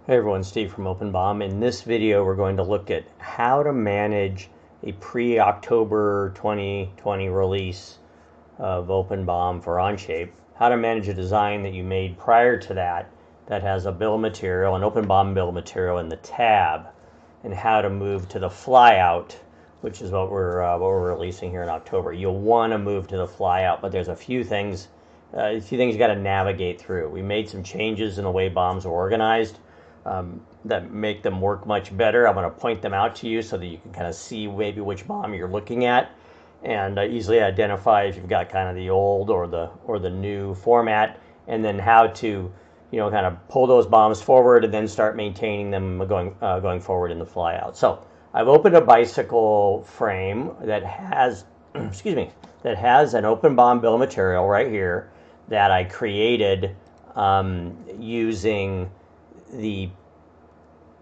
Hey everyone, Steve from OpenBOM. In this video, we're going to look at how to manage a pre-October 2020 release of OpenBOM for Onshape. How to manage a design that you made prior to that has a bill of material, an OpenBOM bill of material in the tab, and how to move to the flyout, which is what we're releasing here in October. You'll want to move to the flyout, but there's a few things you got to navigate through. We made some changes in the way BOMs are organized that make them work much better. I'm going to point them out to you so that you can kind of see maybe which BOM you're looking at and easily identify if you've got kind of the old or the new format, and then how to kind of pull those BOMs forward and then start maintaining them going forward in the flyout. So I've opened a bicycle frame that has excuse me, that has an OpenBOM bill of material right here that I created using the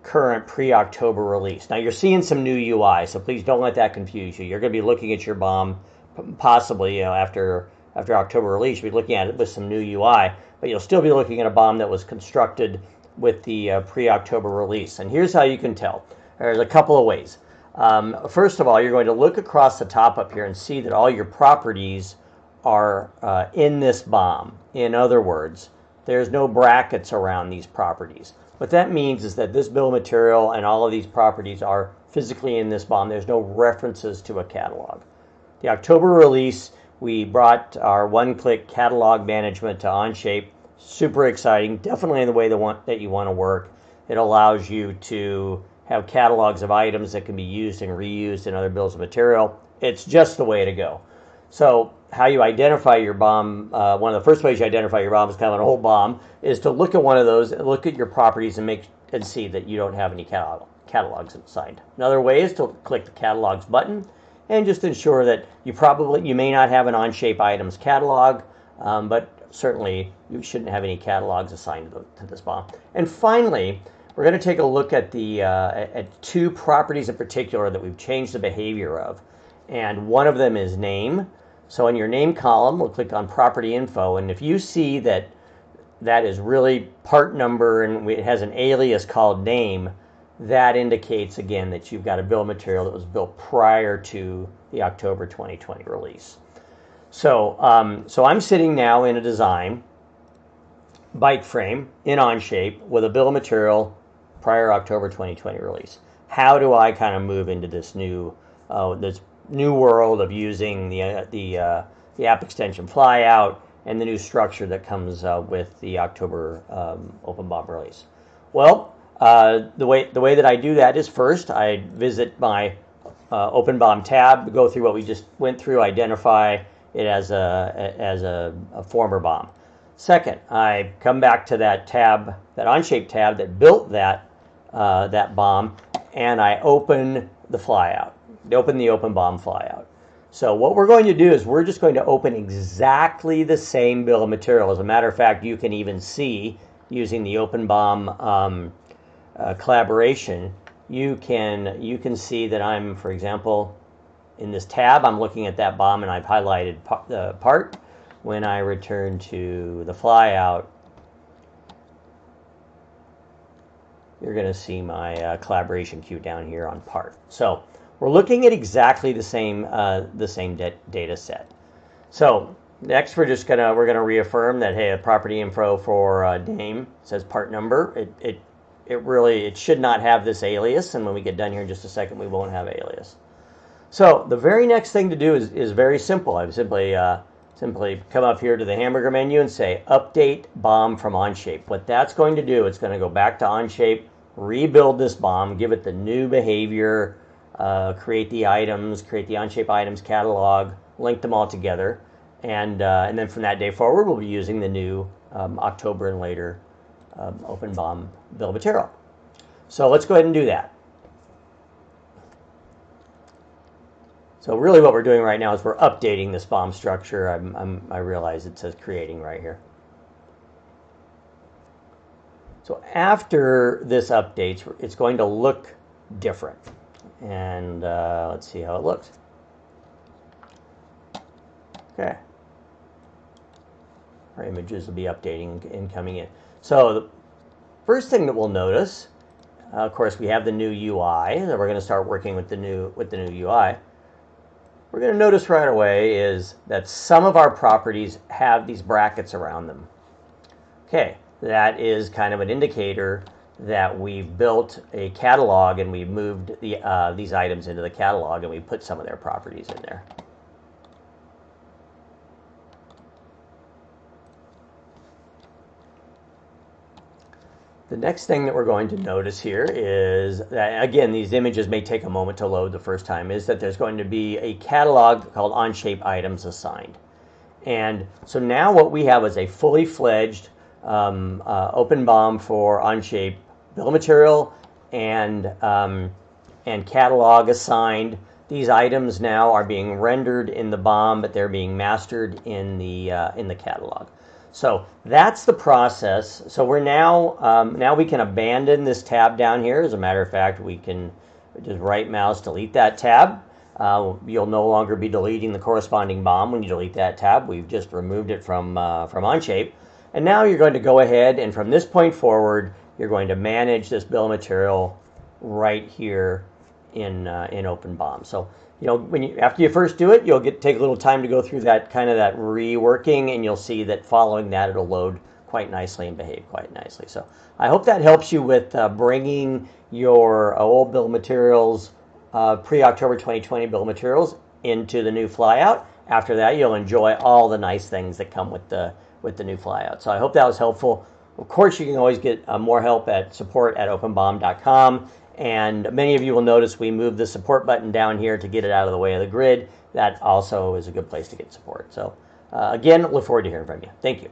current pre-October release. Now you're seeing some new UI, so please don't let that confuse you. You're going to be looking at your BOM possibly after October release. You'll be looking at it with some new UI, but you'll still be looking at a BOM that was constructed with the pre-October release. And here's how you can tell. There's a couple of ways. First of all, you're going to look across the top up here and see that all your properties are in this BOM. In other words, there's no brackets around these properties. What that means is that this bill of material and all of these properties are physically in this BOM. There's no references to a catalog. The October release, we brought our one-click catalog management to Onshape. Super exciting, definitely in the way that you want to work. It allows you to have catalogs of items that can be used and reused in other bills of material. It's just the way to go. So how you identify your BOM, one of the first ways you identify your BOM is kind of an old BOM, is to look at one of those, look at your properties and see that you don't have any catalogs assigned. Another way is to click the catalogs button and just ensure that you may not have an Onshape items catalog, but certainly you shouldn't have any catalogs assigned to this BOM. And finally, we're going to take a look at at two properties in particular that we've changed the behavior of. And one of them is name. So in your name column, we'll click on property info, and if you see that is really part number and it has an alias called name, that indicates again that you've got a bill of material that was built prior to the October 2020 release. So I'm sitting now in a design bike frame in Onshape with a bill of material prior October 2020 release. How do I kind of move into this new world of using the app extension flyout and the new structure that comes with the October OpenBOM release? Well, the way that I do that is first I visit my OpenBOM tab, go through what we just went through, identify it as a former BOM. Second, I come back to that tab, that Onshape tab that built that BOM, and I open the flyout. Open the OpenBOM flyout. So what we're going to do is we're just going to open exactly the same bill of material. As a matter of fact, you can even see using the OpenBOM collaboration, you can see that I'm, for example, in this tab, I'm looking at that BOM and I've highlighted the part. When I return to the flyout, you're going to see my collaboration queue down here on part. So we're looking at exactly the same data set. So next, we're gonna reaffirm that hey, a property info for name says part number. It should not have this alias, and when we get done here in just a second, we won't have alias. So the very next thing to do is very simple. I simply come up here to the hamburger menu and say update BOM from Onshape. What that's going to do, it's going to go back to Onshape, rebuild this BOM, give it the new behavior, create the items, create the Onshape items catalog, link them all together, and then from that day forward, we'll be using the new October and later OpenBOM bill of material. So let's go ahead and do that. So really what we're doing right now is we're updating this BOM structure. I realize it says creating right here. So after this updates, it's going to look different. And let's see how it looks. Okay. Our images will be updating and coming in. So first thing that we'll notice, of course, we have the new UI, and we're going to start working with the new UI. We're going to notice right away is that some of our properties have these brackets around them. Okay, that is kind of an indicator that we've built a catalog and we've moved these items into the catalog and we put some of their properties in there. The next thing that we're going to notice here is that, again, these images may take a moment to load the first time, is that there's going to be a catalog called Onshape items assigned. And so now what we have is a fully fledged OpenBOM for Onshape bill of material and catalog assigned. These items now are being rendered in the BOM, but they're being mastered in the catalog. So that's the process. So we're now we can abandon this tab down here. As a matter of fact, we can just right mouse delete that tab. You'll no longer be deleting the corresponding BOM when you delete that tab. We've just removed it from Onshape. And now you're going to go ahead and from this point forward, you're going to manage this bill of material right here in OpenBOM. So after you first do it, you'll take a little time to go through that reworking, and you'll see that following that it'll load quite nicely and behave quite nicely. So I hope that helps you with bringing your old bill of materials, pre-October 2020 bill of materials, into the new flyout. After that, you'll enjoy all the nice things that come with the new flyout. So I hope that was helpful. Of course, you can always get more help at support@openbom.com. And many of you will notice we moved the support button down here to get it out of the way of the grid. That also is a good place to get support. So again, look forward to hearing from you. Thank you.